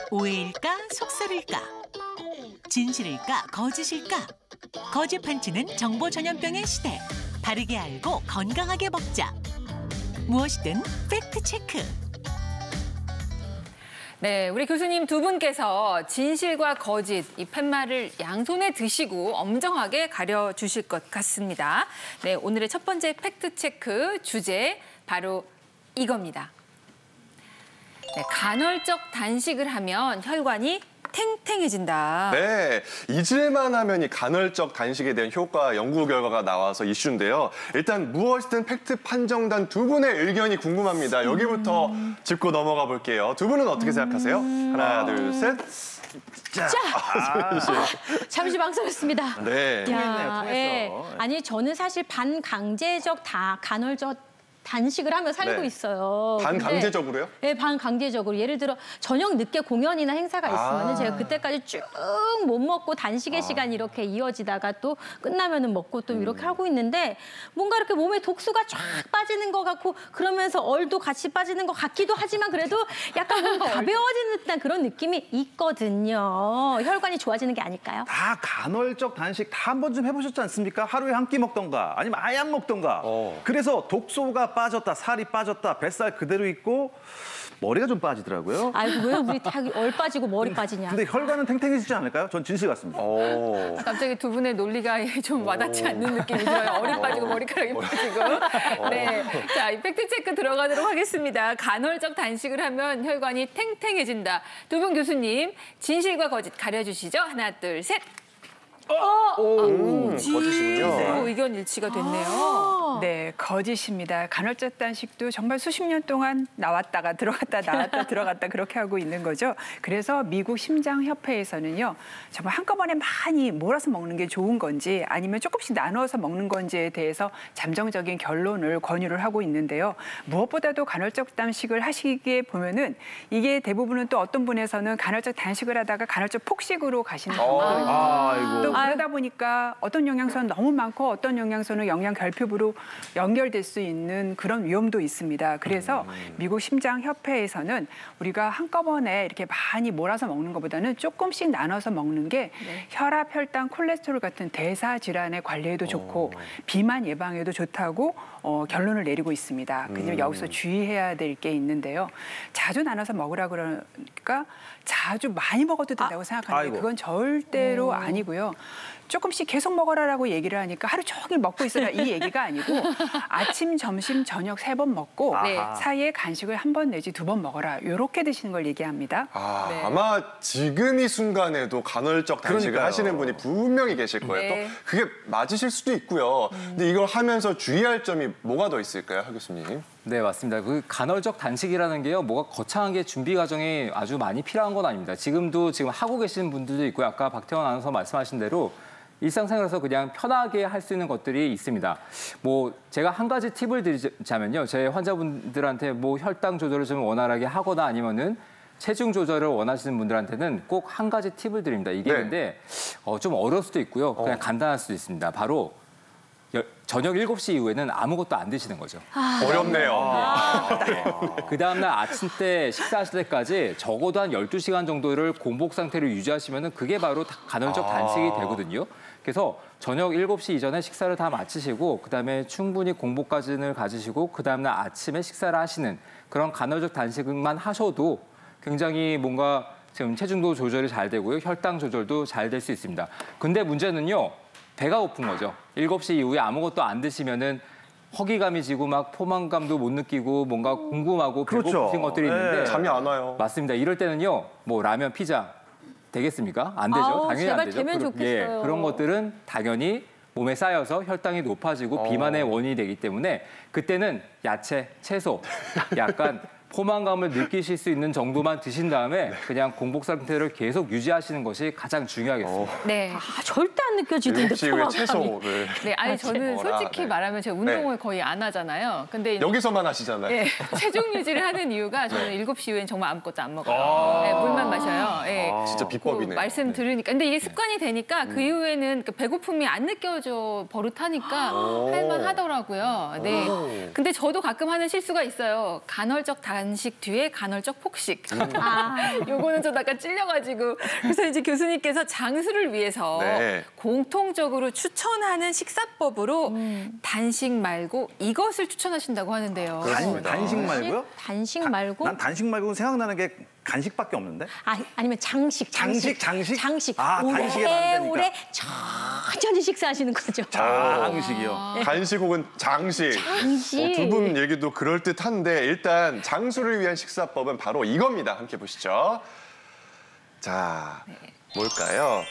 오해일까 속설일까? 진실일까 거짓일까? 거짓 판치는 정보 전염병의 시대. 바르게 알고 건강하게 먹자. 무엇이든 팩트 체크. 네, 우리 교수님 두 분께서 진실과 거짓, 이 팻말을 양손에 드시고 엄정하게 가려주실 것 같습니다. 네, 오늘의 첫 번째 팩트체크 주제 바로 이겁니다. 네, 간헐적 단식을 하면 혈관이 탱탱해진다. 네, 잊을만 하면 이 간헐적 단식에 대한 효과 연구 결과가 나와서 이슈인데요. 일단 무엇이든 팩트 판정단 두 분의 의견이 궁금합니다. 여기부터 짚고 넘어가 볼게요. 두 분은 어떻게 생각하세요? 하나, 둘, 셋. 자, 잠시 망설였습니다. 네. 통했네요. 예. 아니 저는 사실 반강제적 간헐적 단식을 하며 살고 네. 있어요. 반강제적으로요? 네, 반강제적으로. 예를 들어 저녁 늦게 공연이나 행사가 있으면 제가 그때까지 쭉 못 먹고 단식의 시간이 이렇게 이어지다가 또 끝나면은 먹고 또 이렇게 하고 있는데 뭔가 이렇게 몸에 독소가 쫙 빠지는 것 같고 그러면서 얼도 같이 빠지는 것 같기도 하지만 그래도 약간 뭔가 가벼워지는 듯한 그런 느낌이 있거든요. 혈관이 좋아지는 게 아닐까요? 다 간헐적 단식 다 한 번쯤 해보셨지 않습니까? 하루에 한 끼 먹던가 아니면 아예 안 먹던가. 그래서 독소가 빠졌다, 살이 빠졌다, 뱃살 그대로 있고 머리가 좀 빠지더라고요. 아이고 왜 우리 다 얼 빠지고 머리 빠지냐. 근데 혈관은 탱탱해지지 않을까요? 전 진실 같습니다. 갑자기 두 분의 논리가 좀 와닿지 않는 느낌이 들어요. 얼이 빠지고 머리카락이 빠지고. 네, 자, 이 팩트체크 들어가도록 하겠습니다. 간헐적 단식을 하면 혈관이 탱탱해진다. 두 분 교수님, 진실과 거짓 가려주시죠. 하나, 둘, 셋. 거짓이군요. 의견 일치가 됐네요. 네, 거짓입니다. 간헐적 단식도 정말 수십 년 동안 나왔다가 들어갔다 나왔다 들어갔다 그렇게 하고 있는 거죠. 그래서 미국 심장협회에서는요. 정말 한꺼번에 많이 몰아서 먹는 게 좋은 건지 아니면 조금씩 나누어서 먹는 건지에 대해서 잠정적인 결론을 권유를 하고 있는데요. 무엇보다도 간헐적 단식을 하시기에 보면은 이게 대부분은 또 어떤 분에서는 간헐적 단식을 하다가 간헐적 폭식으로 가시는 분도 있고 또 그러다 보니까 어떤 영양소는 너무 많고 어떤 영양소는 영양 결핍으로 연결될 수 있는 그런 위험도 있습니다. 그래서 미국 심장협회에서는 우리가 한꺼번에 이렇게 많이 몰아서 먹는 것보다는 조금씩 나눠서 먹는 게 혈압, 혈당, 콜레스테롤 같은 대사 질환의 관리에도 좋고 비만 예방에도 좋다고 결론을 내리고 있습니다. 그래서 여기서 주의해야 될 게 있는데요. 자주 나눠서 먹으라 그러니까 자주 많이 먹어도 된다고 생각하는데 그건 절대로 아니고요. 조금씩 계속 먹어라라고 얘기를 하니까 하루 종일 먹고 있어라 이 얘기가 아니고 아침, 점심, 저녁 3번 먹고 사이에 간식을 1번 내지 2번 먹어라. 이렇게 드시는 걸 얘기합니다. 아마 지금 이 순간에도 간헐적 단식을 하시는 분이 분명히 계실 거예요. 또 그게 맞으실 수도 있고요. 근데 이걸 하면서 주의할 점이 뭐가 더 있을까요, 하 교수님? 네, 맞습니다. 그 간헐적 단식이라는 게요, 뭐가 거창한 게 준비 과정이 아주 많이 필요한 건 아닙니다. 지금 하고 계시는 분들도 있고, 아까 박태원 아나운서 말씀하신 대로 일상생활에서 그냥 편하게 할 수 있는 것들이 있습니다. 뭐 제가 한 가지 팁을 드리자면요, 제 환자분들한테 뭐 혈당 조절을 좀 원활하게 하거나 아니면은 체중 조절을 원하시는 분들한테는 꼭 한 가지 팁을 드립니다. 이게 근데 좀 어려울 수도 있고요, 그냥 간단할 수도 있습니다. 바로 저녁 7시 이후에는 아무것도 안 드시는 거죠. 어렵네요. 그 다음날 아침 때 식사하실 때까지 적어도 한 12시간 정도를 공복 상태를 유지하시면 그게 바로 간헐적 단식이 되거든요. 그래서 저녁 7시 이전에 식사를 다 마치시고 그다음에 충분히 공복까지는 가지시고 그 다음날 아침에 식사를 하시는 그런 간헐적 단식만 하셔도 굉장히 뭔가 지금 체중도 조절이 잘 되고요. 혈당 조절도 잘 될 수 있습니다. 근데 문제는요. 배가 고픈 거죠. 7시 이후에 아무것도 안 드시면은 허기감이 지고 막 포만감도 못 느끼고 뭔가 궁금하고 배고프신 것들이 있는데 잠이 안 와요. 맞습니다. 이럴 때는요. 뭐 라면, 피자 되겠습니까? 안 되죠. 당연히 제발 안 되죠. 되면 좋겠어요. 그런 것들은 당연히 몸에 쌓여서 혈당이 높아지고 비만의 원인이 되기 때문에 그때는 야채, 채소, 약간 포만감을 느끼실 수 있는 정도만 드신 다음에 그냥 공복 상태를 계속 유지하시는 것이 가장 중요하겠습니다. 네. 절대 안 느껴지던데. 7시 이후에 포만감이. 채소를. 네, 아니 저는 뭐라, 솔직히 네. 말하면 제가 운동을 거의 안 하잖아요. 근데 이제 여기서만 하시잖아요. 네, 체중 유지를 하는 이유가 저는 7시 이후엔 정말 아무것도 안 먹어요. 네, 물만 마셔요. 네. 진짜 비법이네요. 말씀 들으니까. 근데 이게 습관이 되니까 그 이후에는 그 배고픔이 안 느껴져 버릇하니까 할만하더라고요. 네. 근데 저도 가끔 하는 실수가 있어요. 간헐적 단식 뒤에 간헐적 폭식. 요거는 좀 약간 찔려가지고. 그래서 이제 교수님께서 장수를 위해서 네. 공통적으로 추천하는 식사법으로 단식 말고 이것을 추천하신다고 하는데요. 단식 말고요? 단식 말고? 난 단식 말고 생각나는 게 간식밖에 없는데? 아니면 장식. 장식? 오래 단식에 반대니까. 오래 천천히 식사하시는 거죠. 장식이요. 간식 혹은 장식. 장식. 두 분 얘기도 그럴듯한데 일단 장수를 위한 식사법은 바로 이겁니다. 함께 보시죠. 자, 뭘까요?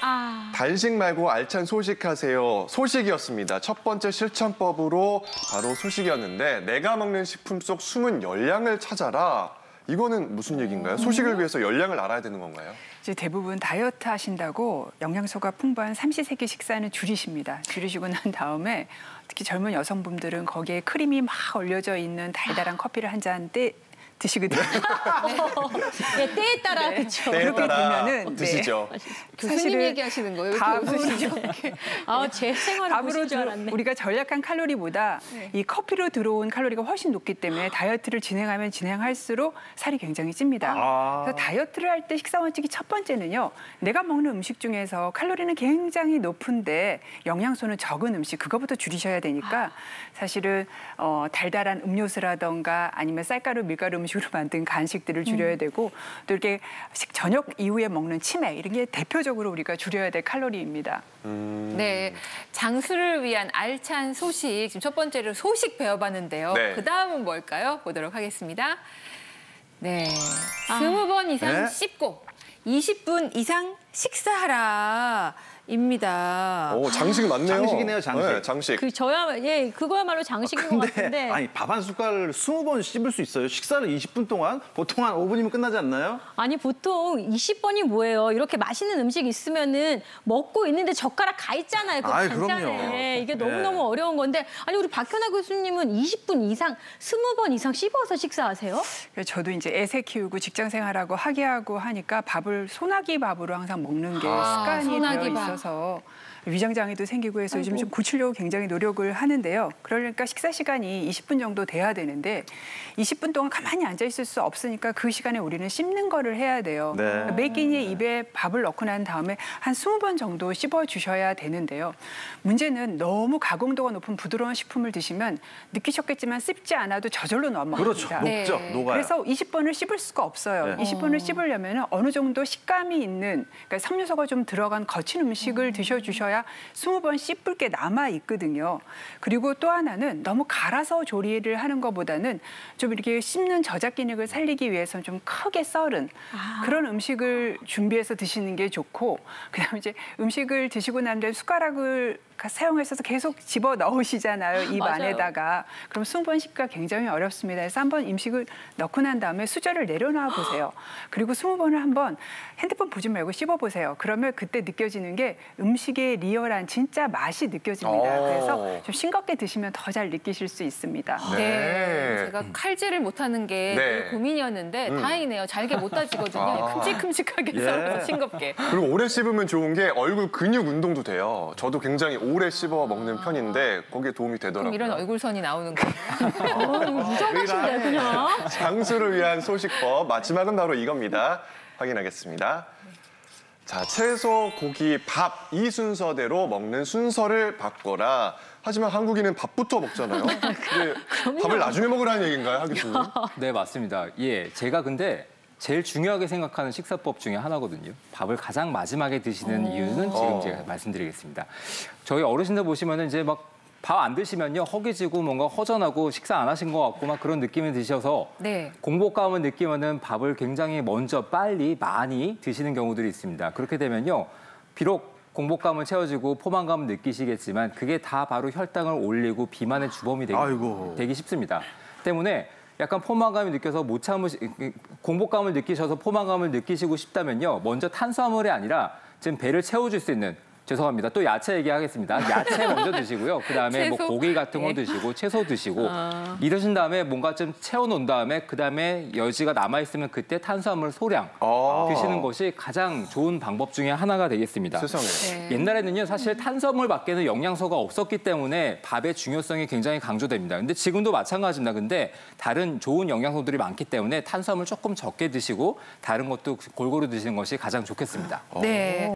단식 말고 알찬 소식하세요. 소식이었습니다. 첫 번째 실천법으로 바로 소식이었는데 내가 먹는 식품 속 숨은 열량을 찾아라. 이거는 무슨 얘기인가요? 소식을 위해서 열량을 알아야 되는 건가요? 이제 대부분 다이어트 하신다고 영양소가 풍부한 삼시세끼 식사는 줄이십니다. 줄이시고 난 다음에 특히 젊은 여성분들은 거기에 크림이 막 올려져 있는 달달한 커피를 한 잔 드시거든요. 네, 때에 따라 그렇죠. 때에 그렇게 따라 되면은, 드시죠. 교수님 사실은 얘기하시는 거예요? 왜 이렇게 웃으시죠? 제 생활을 보신 줄 알았네. 우리가 절약한 칼로리보다 이 커피로 들어온 칼로리가 훨씬 높기 때문에 다이어트를 진행하면 진행할수록 살이 굉장히 찝니다. 그래서 다이어트를 할 때 식사 원칙이 첫 번째는요. 내가 먹는 음식 중에서 칼로리는 굉장히 높은데 영양소는 적은 음식 그거부터 줄이셔야 되니까 사실은 달달한 음료수라던가 아니면 쌀가루, 밀가루 음식으로 만든 간식들을 줄여야 되고 또 이렇게 저녁 이후에 먹는 치맥 이런 게 대표적으로 우리가 줄여야 될 칼로리입니다. 네, 장수를 위한 알찬 소식. 지금 첫 번째로 소식 배워봤는데요. 네. 그 다음은 뭘까요? 보도록 하겠습니다. 네, 20번 이상 네? 씹고 20분 이상 식사하라. 입니다. 오, 장식 맞네요. 장식이네요, 장식. 네, 장식. 그거야말로 장식인 것 같은데. 아니 밥 한 숟갈을 20번 씹을 수 있어요. 식사를 20분 동안? 보통 한 5분이면 끝나지 않나요? 아니 보통 20번이 뭐예요? 이렇게 맛있는 음식 있으면은 먹고 있는데 젓가락 가 있잖아요. 그 아이, 반찬에. 그럼요. 이게 너무너무 어려운 건데 아니 우리 박현아 교수님은 20분 이상, 20번 이상 씹어서 식사하세요? 저도 이제 애새 키우고 직장 생활하고 학예하고 하니까 밥을 소나기 밥으로 항상 먹는 게 습관이 소나기 되어 밥. 있어서 위장장애도 생기고 해서 요즘 좀 고치려고 굉장히 노력을 하는데요. 그러니까 식사 시간이 20분 정도 돼야 되는데 20분 동안 가만히 앉아 있을 수 없으니까 그 시간에 우리는 씹는 거를 해야 돼요. 네. 매 끼니의 입에 밥을 넣고 난 다음에 한 20번 정도 씹어 주셔야 되는데요. 문제는 너무 가공도가 높은 부드러운 식품을 드시면 느끼셨겠지만 씹지 않아도 저절로 넘어갑니다. 그렇죠. 녹죠. 네. 녹아요. 그래서 20번을 씹을 수가 없어요. 네. 20번을 씹으려면 어느 정도 식감이 있는 그러니까 섬유소가 좀 들어간 거친 음식을 드셔주셔야 20번 씹을 게 남아 있거든요. 그리고 또 하나는 너무 갈아서 조리를 하는 것보다는 좀 이렇게 씹는 저작 기능을 살리기 위해서는 좀 크게 썰은 그런 음식을 준비해서 드시는 게 좋고 그다음에 이제 음식을 드시고 난 다음에 숟가락을 사용해서 계속 집어 넣으시잖아요. 입 맞아요. 안에다가. 그럼 20번 씹기가 굉장히 어렵습니다. 그래서 한번 음식을 넣고 난 다음에 수저를 내려놔 보세요. 그리고 20번을 한번 핸드폰 보지 말고 씹어보세요. 그러면 그때 느껴지는 게 음식의 리얼한 진짜 맛이 느껴집니다. 그래서 좀 싱겁게 드시면 더 잘 느끼실 수 있습니다. 네. 제가 칼질을 못하는 게 네. 되게 고민이었는데 다행이네요. 잘게 못 따지거든요. 큼직큼직하게 예. 썰어서 싱겁게. 그리고 오래 씹으면 좋은 게 얼굴 근육 운동도 돼요. 저도 굉장히 오래 씹어 먹는 편인데 거기에 도움이 되더라고요. 그럼 이런 얼굴선이 나오는 거예요. 유정하신데 그냥. 장수를 위한 소식법 마지막은 바로 이겁니다. 확인하겠습니다. 자, 채소, 고기, 밥 이 순서대로 먹는 순서를 바꿔라. 하지만 한국인은 밥부터 먹잖아요. 근데 밥을 나중에 먹으라는 얘기인가요, 하 교수님? 네, 맞습니다. 예, 제가 근데 제일 중요하게 생각하는 식사법 중에 하나거든요. 밥을 가장 마지막에 드시는 이유는 지금 제가 말씀드리겠습니다. 저희 어르신들 보시면은 이제 막 밥 안 드시면요 허기지고 뭔가 허전하고 식사 안 하신 것 같고 막 그런 느낌이 드셔서 네. 공복감을 느끼면은 밥을 굉장히 먼저 빨리 많이 드시는 경우들이 있습니다. 그렇게 되면요 비록 공복감은 채워지고 포만감을 느끼시겠지만 그게 다 바로 혈당을 올리고 비만의 주범이 되기 쉽습니다. 때문에 약간 포만감이 느껴서 못 참으시 공복감을 느끼셔서 포만감을 느끼시고 싶다면요 먼저 탄수화물이 아니라 지금 배를 채워줄 수 있는 죄송합니다. 또 야채 얘기하겠습니다. 야채 먼저 드시고요. 그다음에 뭐 고기 같은 거 드시고 채소 드시고 이러신 다음에 뭔가 좀 채워놓은 다음에 그다음에 여지가 남아있으면 그때 탄수화물 소량 드시는 것이 가장 좋은 방법 중에 하나가 되겠습니다. 세상에. 옛날에는요 사실 탄수화물 밖에는 영양소가 없었기 때문에 밥의 중요성이 굉장히 강조됩니다. 근데 지금도 마찬가지입니다. 근데 다른 좋은 영양소들이 많기 때문에 탄수화물 조금 적게 드시고 다른 것도 골고루 드시는 것이 가장 좋겠습니다. 네.